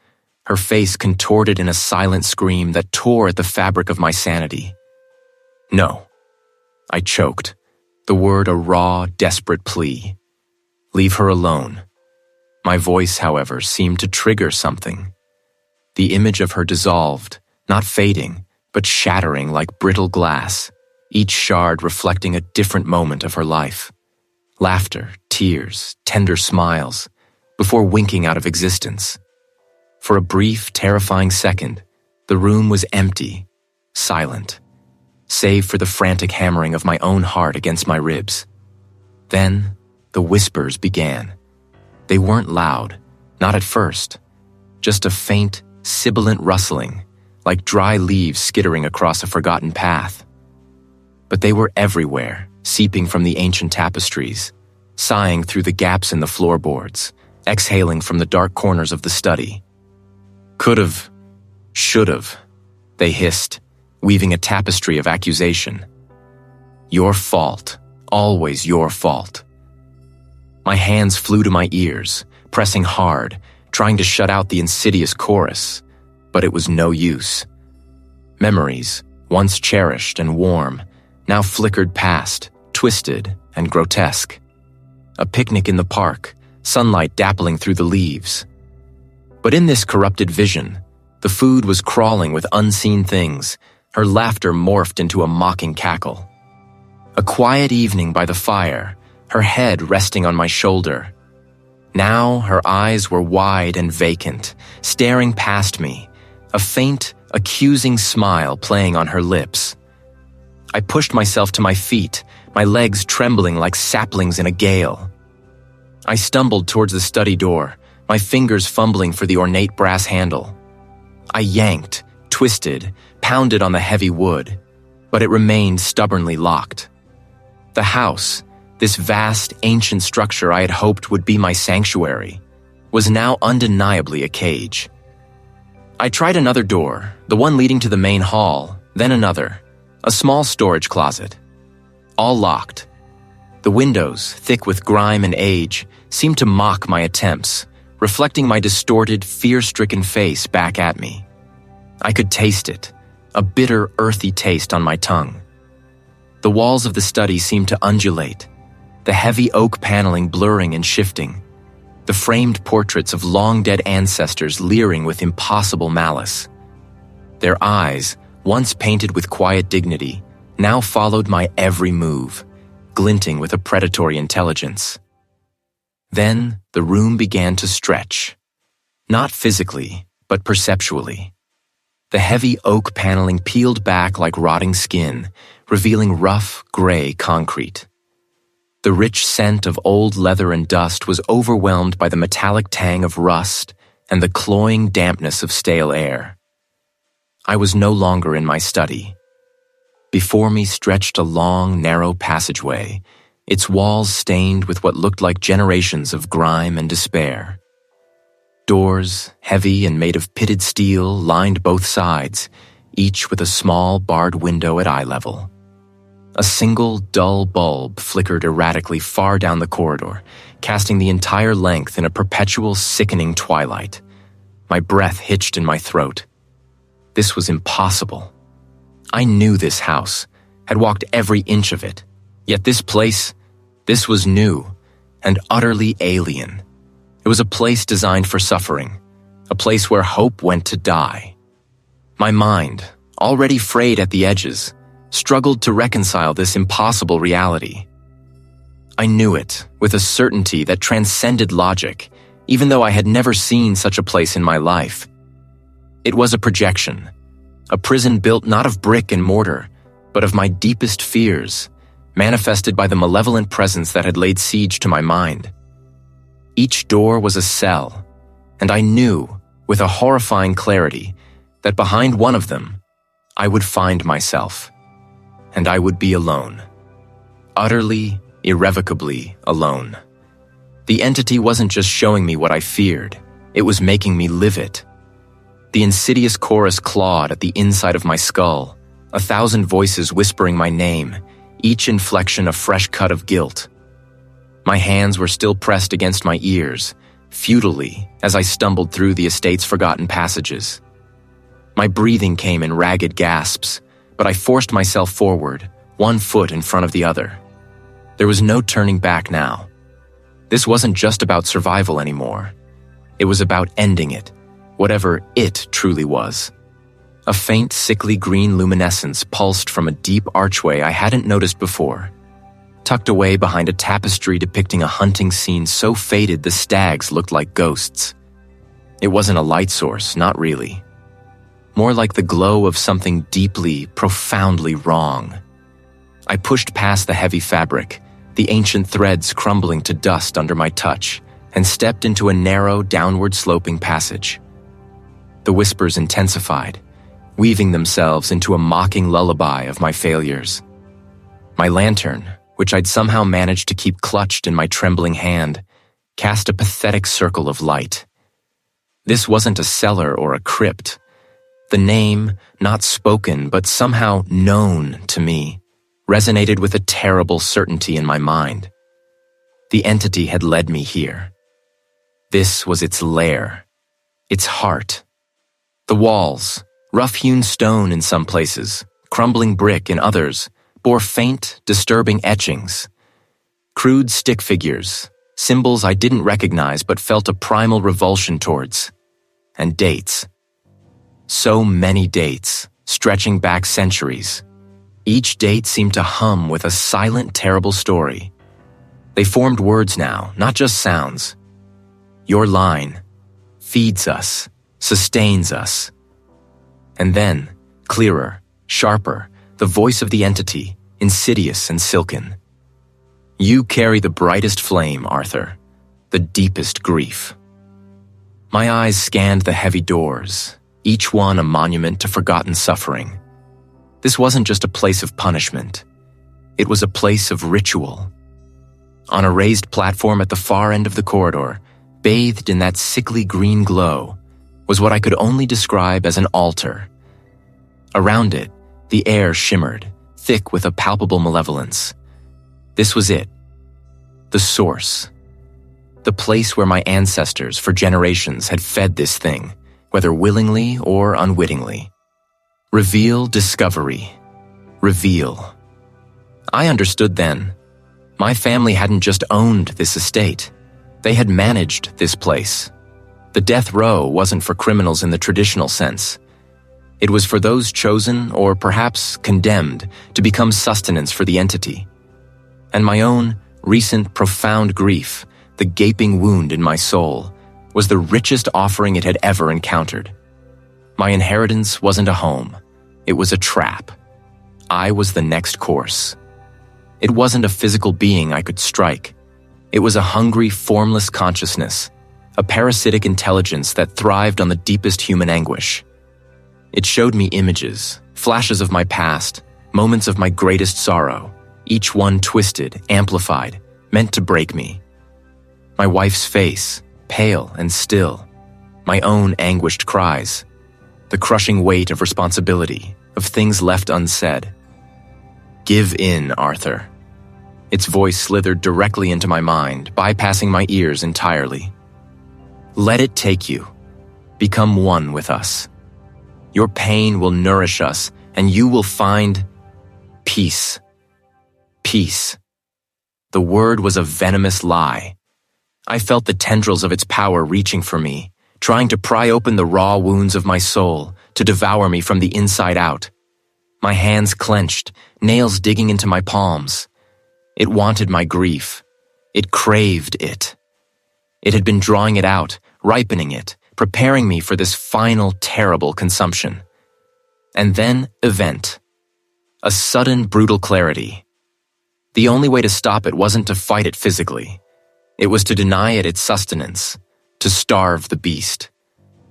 her face contorted in a silent scream that tore at the fabric of my sanity. No. I choked, the word a raw, desperate plea. Leave her alone. My voice, however, seemed to trigger something. The image of her dissolved, not fading, but shattering like brittle glass, each shard reflecting a different moment of her life. Laughter, tears, tender smiles, before winking out of existence. For a brief, terrifying second, the room was empty, silent, save for the frantic hammering of my own heart against my ribs. Then, the whispers began. They weren't loud, not at first, just a faint, sibilant rustling, like dry leaves skittering across a forgotten path. But they were everywhere, seeping from the ancient tapestries, sighing through the gaps in the floorboards, exhaling from the dark corners of the study. Could've, should've, they hissed, weaving a tapestry of accusation. Your fault, always your fault. My hands flew to my ears, pressing hard, trying to shut out the insidious chorus, but it was no use. Memories, once cherished and warm, now flickered past, twisted and grotesque. A picnic in the park, sunlight dappling through the leaves. But in this corrupted vision, the food was crawling with unseen things, her laughter morphed into a mocking cackle. A quiet evening by the fire, her head resting on my shoulder. Now her eyes were wide and vacant, staring past me, a faint, accusing smile playing on her lips. I pushed myself to my feet, my legs trembling like saplings in a gale. I stumbled towards the study door, my fingers fumbling for the ornate brass handle. I yanked, twisted, pounded on the heavy wood, but it remained stubbornly locked. The house, this vast, ancient structure I had hoped would be my sanctuary, was now undeniably a cage. I tried another door, the one leading to the main hall, then another, a small storage closet. All locked. The windows, thick with grime and age, seemed to mock my attempts, reflecting my distorted, fear-stricken face back at me. I could taste it, a bitter, earthy taste on my tongue. The walls of the study seemed to undulate, the heavy oak paneling blurring and shifting, the framed portraits of long-dead ancestors leering with impossible malice. Their eyes, once painted with quiet dignity, now followed my every move, glinting with a predatory intelligence. Then the room began to stretch, not physically, but perceptually. The heavy oak paneling peeled back like rotting skin, revealing rough, gray concrete. The rich scent of old leather and dust was overwhelmed by the metallic tang of rust and the cloying dampness of stale air. I was no longer in my study. Before me stretched a long, narrow passageway, its walls stained with what looked like generations of grime and despair. Doors, heavy and made of pitted steel, lined both sides, each with a small barred window at eye level. A single, dull bulb flickered erratically far down the corridor, casting the entire length in a perpetual, sickening twilight. My breath hitched in my throat. This was impossible. I knew this house, had walked every inch of it. Yet this place, this was new and utterly alien. It was a place designed for suffering, a place where hope went to die. My mind, already frayed at the edges, struggled to reconcile this impossible reality. I knew it with a certainty that transcended logic, even though I had never seen such a place in my life. It was a projection, a prison built not of brick and mortar, but of my deepest fears, manifested by the malevolent presence that had laid siege to my mind. Each door was a cell, and I knew, with a horrifying clarity, that behind one of them, I would find myself. And I would be alone. Utterly, irrevocably alone. The entity wasn't just showing me what I feared, it was making me live it. The insidious chorus clawed at the inside of my skull, 1,000 voices whispering my name, each inflection a fresh cut of guilt. My hands were still pressed against my ears, futilely, as I stumbled through the estate's forgotten passages. My breathing came in ragged gasps, but I forced myself forward, one foot in front of the other. There was no turning back now. This wasn't just about survival anymore. It was about ending it, whatever it truly was. A faint, sickly green luminescence pulsed from a deep archway I hadn't noticed before, tucked away behind a tapestry depicting a hunting scene so faded the stags looked like ghosts. It wasn't a light source, not really. More like the glow of something deeply, profoundly wrong. I pushed past the heavy fabric, the ancient threads crumbling to dust under my touch, and stepped into a narrow, downward-sloping passage. The whispers intensified, weaving themselves into a mocking lullaby of my failures. My lantern, which I'd somehow managed to keep clutched in my trembling hand, cast a pathetic circle of light. This wasn't a cellar or a crypt. The name, not spoken but somehow known to me, resonated with a terrible certainty in my mind. The entity had led me here. This was its lair, its heart. The walls, rough-hewn stone in some places, crumbling brick in others, bore faint, disturbing etchings. Crude stick figures, symbols I didn't recognize but felt a primal revulsion towards. And dates. So many dates, stretching back centuries. Each date seemed to hum with a silent, terrible story. They formed words now, not just sounds. Your line feeds us, sustains us. And then, clearer, sharper, the voice of the entity, insidious and silken. You carry the brightest flame, Arthur, the deepest grief. My eyes scanned the heavy doors, each one a monument to forgotten suffering. This wasn't just a place of punishment. It was a place of ritual. On a raised platform at the far end of the corridor, bathed in that sickly green glow, was what I could only describe as an altar. Around it, the air shimmered, thick with a palpable malevolence. This was it. The source. The place where my ancestors for generations had fed this thing, whether willingly or unwittingly. Reveal discovery. Reveal. I understood then. My family hadn't just owned this estate. They had managed this place. The death row wasn't for criminals in the traditional sense. It was for those chosen, or perhaps condemned, to become sustenance for the entity. And my own recent profound grief, the gaping wound in my soul, was the richest offering it had ever encountered. My inheritance wasn't a home. It was a trap. I was the next course. It wasn't a physical being I could strike. It was a hungry, formless consciousness, a parasitic intelligence that thrived on the deepest human anguish. It showed me images, flashes of my past, moments of my greatest sorrow, each one twisted, amplified, meant to break me. My wife's face, pale and still, my own anguished cries, the crushing weight of responsibility, of things left unsaid. Give in, Arthur. Its voice slithered directly into my mind, bypassing my ears entirely. Let it take you. Become one with us. Your pain will nourish us, and you will find peace. Peace. The word was a venomous lie. I felt the tendrils of its power reaching for me, trying to pry open the raw wounds of my soul, to devour me from the inside out. My hands clenched, nails digging into my palms. It wanted my grief. It craved it. It had been drawing it out, ripening it, preparing me for this final, terrible consumption. And then, event. A sudden, brutal clarity. The only way to stop it wasn't to fight it physically. It was to deny it its sustenance, to starve the beast.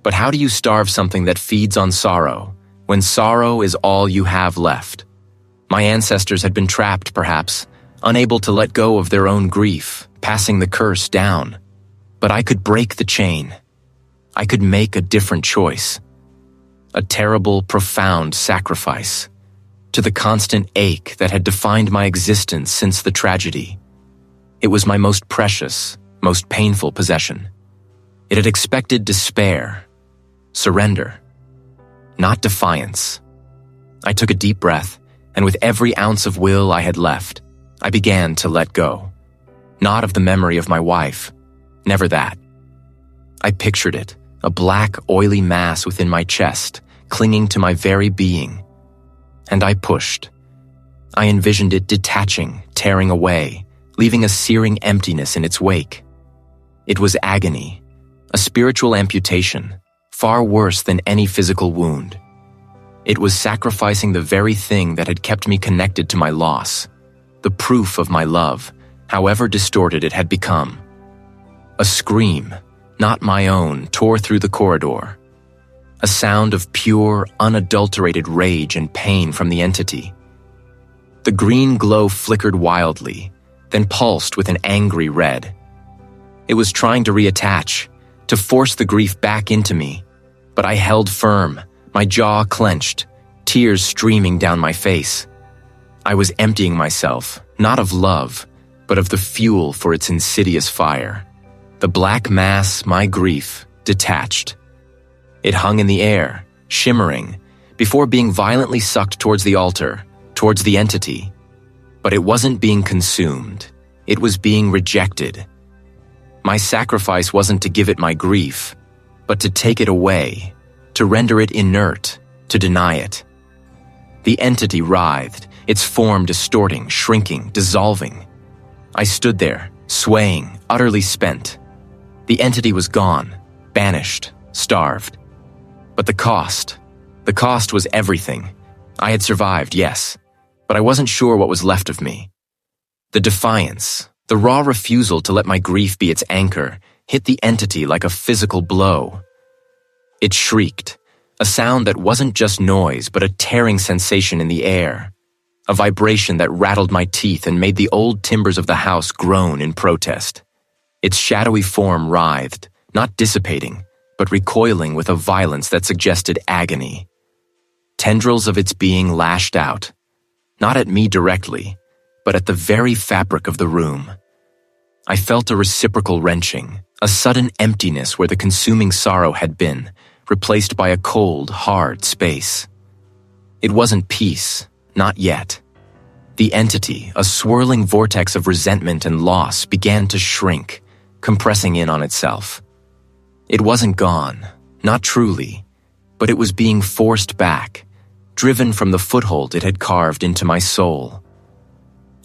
But how do you starve something that feeds on sorrow, when sorrow is all you have left? My ancestors had been trapped, perhaps, unable to let go of their own grief, passing the curse down. But I could break the chain. I could make a different choice. A terrible, profound sacrifice to the constant ache that had defined my existence since the tragedy. It was my most precious, most painful possession. It had expected despair, surrender, not defiance. I took a deep breath, and with every ounce of will I had left, I began to let go. Not of the memory of my wife, never that. I pictured it, a black, oily mass within my chest, clinging to my very being. And I pushed. I envisioned it detaching, tearing away, leaving a searing emptiness in its wake. It was agony, a spiritual amputation, far worse than any physical wound. It was sacrificing the very thing that had kept me connected to my loss, the proof of my love, however distorted it had become. A scream, not my own, tore through the corridor. A sound of pure, unadulterated rage and pain from the entity. The green glow flickered wildly, then pulsed with an angry red. It was trying to reattach, to force the grief back into me, but I held firm, my jaw clenched, tears streaming down my face. I was emptying myself, not of love, but of the fuel for its insidious fire. The black mass, my grief, detached. It hung in the air, shimmering, before being violently sucked towards the altar, towards the entity. But it wasn't being consumed. It was being rejected. My sacrifice wasn't to give it my grief, but to take it away, to render it inert, to deny it. The entity writhed, its form distorting, shrinking, dissolving. I stood there, swaying, utterly spent. The entity was gone, banished, starved. But the cost was everything. I had survived, yes, but I wasn't sure what was left of me. The defiance, the raw refusal to let my grief be its anchor, hit the entity like a physical blow. It shrieked, a sound that wasn't just noise but a tearing sensation in the air, a vibration that rattled my teeth and made the old timbers of the house groan in protest. Its shadowy form writhed, not dissipating, but recoiling with a violence that suggested agony. Tendrils of its being lashed out, not at me directly, but at the very fabric of the room. I felt a reciprocal wrenching, a sudden emptiness where the consuming sorrow had been, replaced by a cold, hard space. It wasn't peace, not yet. The entity, a swirling vortex of resentment and loss, began to shrink, compressing in on itself. It wasn't gone, not truly, but it was being forced back, driven from the foothold it had carved into my soul.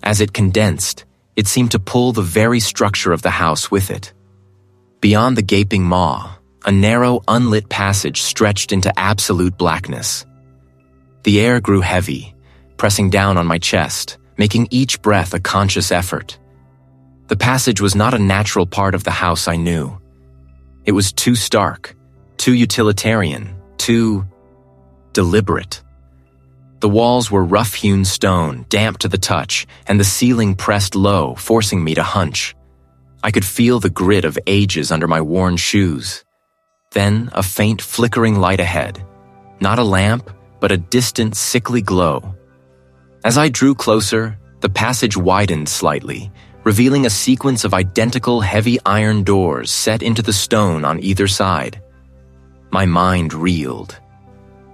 As it condensed, it seemed to pull the very structure of the house with it. Beyond the gaping maw, a narrow, unlit passage stretched into absolute blackness. The air grew heavy, pressing down on my chest, making each breath a conscious effort. The passage was not a natural part of the house I knew. It was too stark, too utilitarian, too deliberate. The walls were rough-hewn stone, damp to the touch, and the ceiling pressed low, forcing me to hunch. I could feel the grit of ages under my worn shoes. Then a faint flickering light ahead. Not a lamp, but a distant, sickly glow. As I drew closer, the passage widened slightly, revealing a sequence of identical heavy iron doors set into the stone on either side. My mind reeled.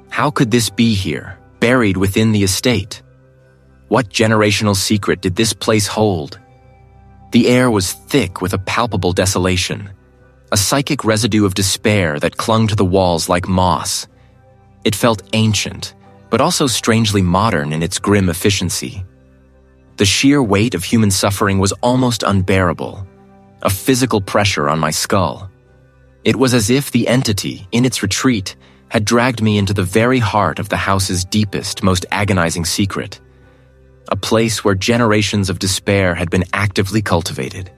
How could this be here, buried within the estate? What generational secret did this place hold? The air was thick with a palpable desolation, a psychic residue of despair that clung to the walls like moss. It felt ancient, but also strangely modern in its grim efficiency. The sheer weight of human suffering was almost unbearable, a physical pressure on my skull. It was as if the entity, in its retreat, had dragged me into the very heart of the house's deepest, most agonizing secret, a place where generations of despair had been actively cultivated.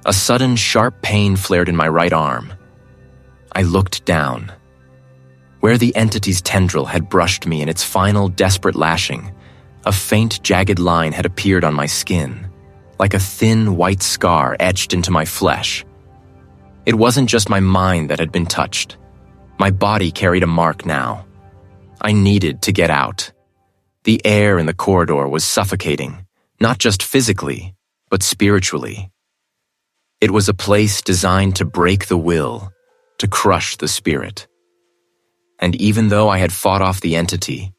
A sudden, sharp pain flared in my right arm. I looked down. Where the entity's tendril had brushed me in its final, desperate lashing, a faint, jagged line had appeared on my skin, like a thin, white scar etched into my flesh. It wasn't just my mind that had been touched. My body carried a mark now. I needed to get out. The air in the corridor was suffocating, not just physically, but spiritually. It was a place designed to break the will, to crush the spirit. And even though I had fought off the entity,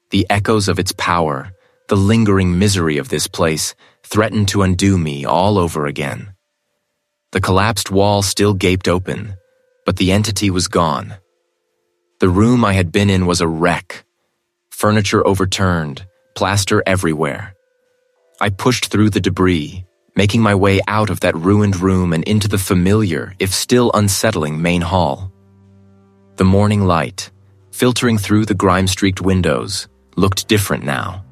the echoes of its power, the lingering misery of this place, threatened to undo me all over again. The collapsed wall still gaped open, but the entity was gone. The room I had been in was a wreck. Furniture overturned, plaster everywhere. I pushed through the debris, making my way out of that ruined room and into the familiar, if still unsettling, main hall. The morning light, filtering through the grime-streaked windows, looked different now.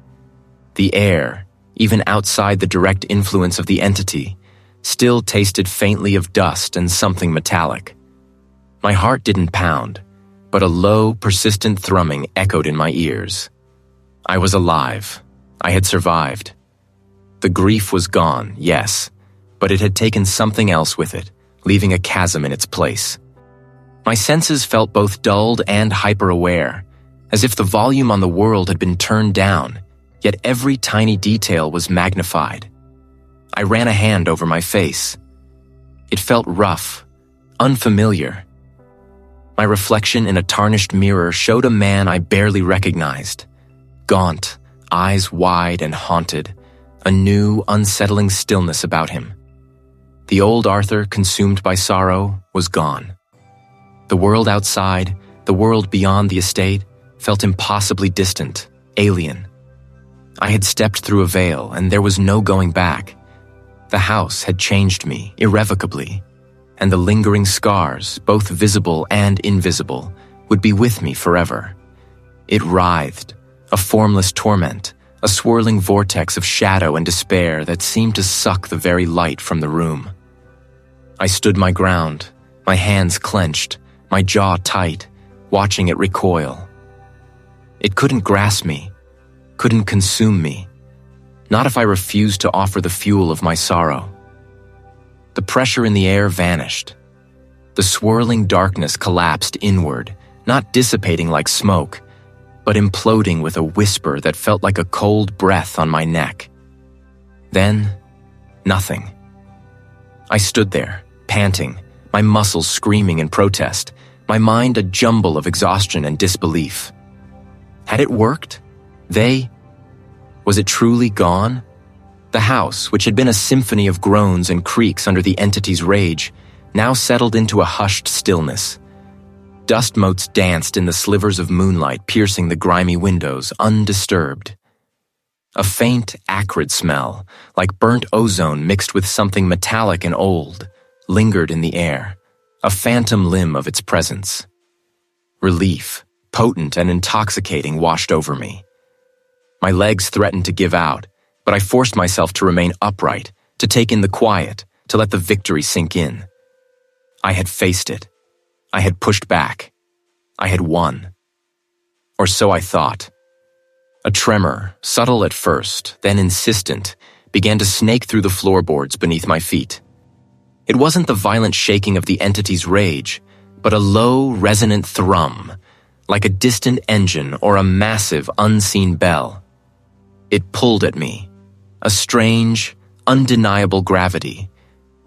The air, even outside the direct influence of the entity, still tasted faintly of dust and something metallic. My heart didn't pound, but a low, persistent thrumming echoed in my ears. I was alive. I had survived. The grief was gone, yes, but it had taken something else with it, leaving a chasm in its place. My senses felt both dulled and hyper-aware, as if the volume on the world had been turned down, yet every tiny detail was magnified. I ran a hand over my face. It felt rough, unfamiliar. My reflection in a tarnished mirror showed a man I barely recognized. Gaunt, eyes wide and haunted, a new, unsettling stillness about him. The old Arthur, consumed by sorrow, was gone. The world outside, the world beyond the estate, felt impossibly distant, alien. I had stepped through a veil, and there was no going back. The house had changed me irrevocably, and the lingering scars, both visible and invisible, would be with me forever. It writhed, a formless torment, a swirling vortex of shadow and despair that seemed to suck the very light from the room. I stood my ground, my hands clenched, my jaw tight, watching it recoil. It couldn't grasp me, couldn't consume me, not if I refused to offer the fuel of my sorrow. The pressure in the air vanished. The swirling darkness collapsed inward, not dissipating like smoke, but imploding with a whisper that felt like a cold breath on my neck. Then, nothing. I stood there, panting, my muscles screaming in protest, my mind a jumble of exhaustion and disbelief. Had it worked? Was it truly gone? The house, which had been a symphony of groans and creaks under the entity's rage, now settled into a hushed stillness. Dust motes danced in the slivers of moonlight piercing the grimy windows, undisturbed. A faint, acrid smell, like burnt ozone mixed with something metallic and old, lingered in the air, a phantom limb of its presence. Relief, potent and intoxicating, washed over me. My legs threatened to give out, but I forced myself to remain upright, to take in the quiet, to let the victory sink in. I had faced it. I had pushed back. I had won. Or so I thought. A tremor, subtle at first, then insistent, began to snake through the floorboards beneath my feet. It wasn't the violent shaking of the entity's rage, but a low, resonant thrum, like a distant engine or a massive, unseen bell. It pulled at me, a strange, undeniable gravity,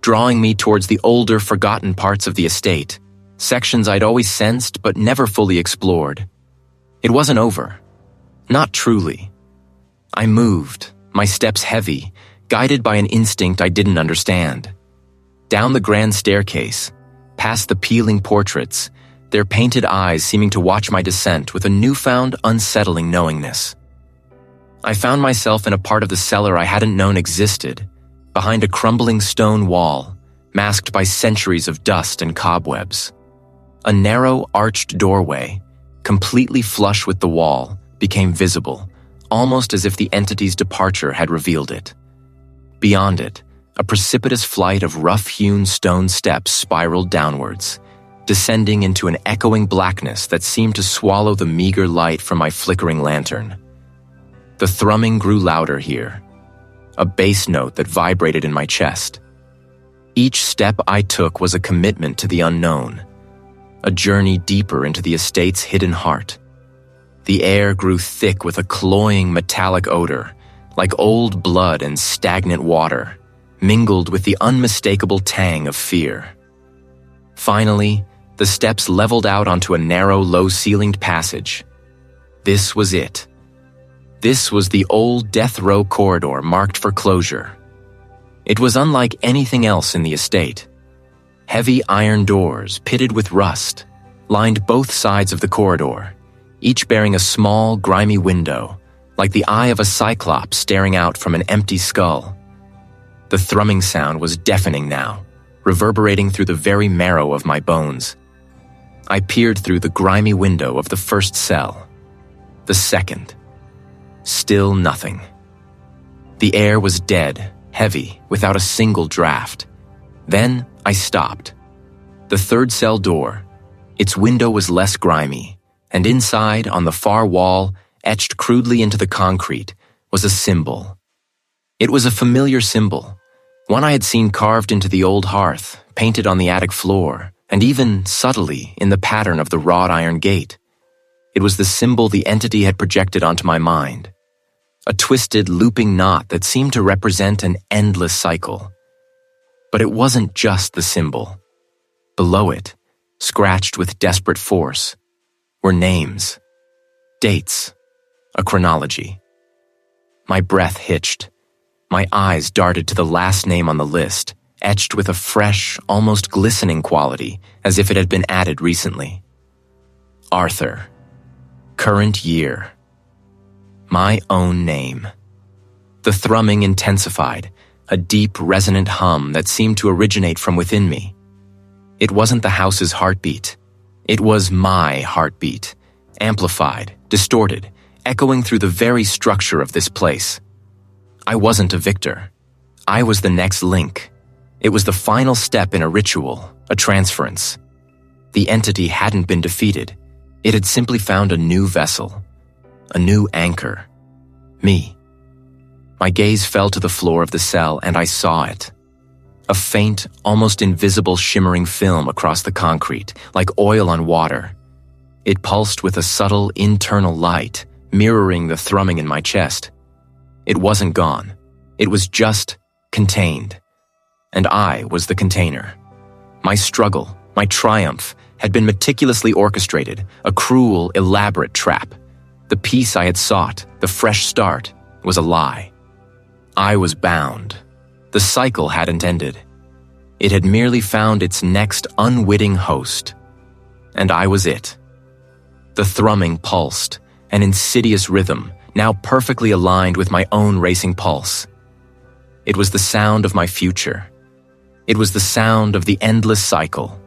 drawing me towards the older, forgotten parts of the estate, sections I'd always sensed but never fully explored. It wasn't over. Not truly. I moved, my steps heavy, guided by an instinct I didn't understand. Down the grand staircase, past the peeling portraits, their painted eyes seeming to watch my descent with a newfound, unsettling knowingness. I found myself in a part of the cellar I hadn't known existed, behind a crumbling stone wall, masked by centuries of dust and cobwebs. A narrow, arched doorway, completely flush with the wall, became visible, almost as if the entity's departure had revealed it. Beyond it, a precipitous flight of rough-hewn stone steps spiraled downwards, descending into an echoing blackness that seemed to swallow the meager light from my flickering lantern. The thrumming grew louder here, a bass note that vibrated in my chest. Each step I took was a commitment to the unknown, a journey deeper into the estate's hidden heart. The air grew thick with a cloying metallic odor, like old blood and stagnant water, mingled with the unmistakable tang of fear. Finally, the steps leveled out onto a narrow, low-ceilinged passage. This was it. This was the old death row corridor marked for closure. It was unlike anything else in the estate. Heavy iron doors, pitted with rust, lined both sides of the corridor, each bearing a small, grimy window, like the eye of a cyclops staring out from an empty skull. The thrumming sound was deafening now, reverberating through the very marrow of my bones. I peered through the grimy window of the first cell. The second. Still nothing. The air was dead, heavy, without a single draft. Then I stopped. The third cell door. Its window was less grimy, and inside, on the far wall, etched crudely into the concrete, was a symbol. It was a familiar symbol, one I had seen carved into the old hearth, painted on the attic floor, and even, subtly, in the pattern of the wrought iron gate. It was the symbol the entity had projected onto my mind. A twisted, looping knot that seemed to represent an endless cycle. But it wasn't just the symbol. Below it, scratched with desperate force, were names, dates, a chronology. My breath hitched. My eyes darted to the last name on the list, etched with a fresh, almost glistening quality, as if it had been added recently. Arthur. Current year. My own name. The thrumming intensified, a deep, resonant hum that seemed to originate from within me. It wasn't the house's heartbeat. It was my heartbeat, amplified, distorted, echoing through the very structure of this place. I wasn't a victor. I was the next link. It was the final step in a ritual, a transference. The entity hadn't been defeated. It had simply found a new vessel, a new anchor. Me. My gaze fell to the floor of the cell and I saw it. A faint, almost invisible shimmering film across the concrete, like oil on water. It pulsed with a subtle internal light, mirroring the thrumming in my chest. It wasn't gone. It was just contained. And I was the container. My struggle, my triumph, had been meticulously orchestrated, a cruel, elaborate trap. The peace I had sought, the fresh start, was a lie. I was bound. The cycle hadn't ended. It had merely found its next unwitting host. And I was it. The thrumming pulsed, an insidious rhythm, now perfectly aligned with my own racing pulse. It was the sound of my future. It was the sound of the endless cycle,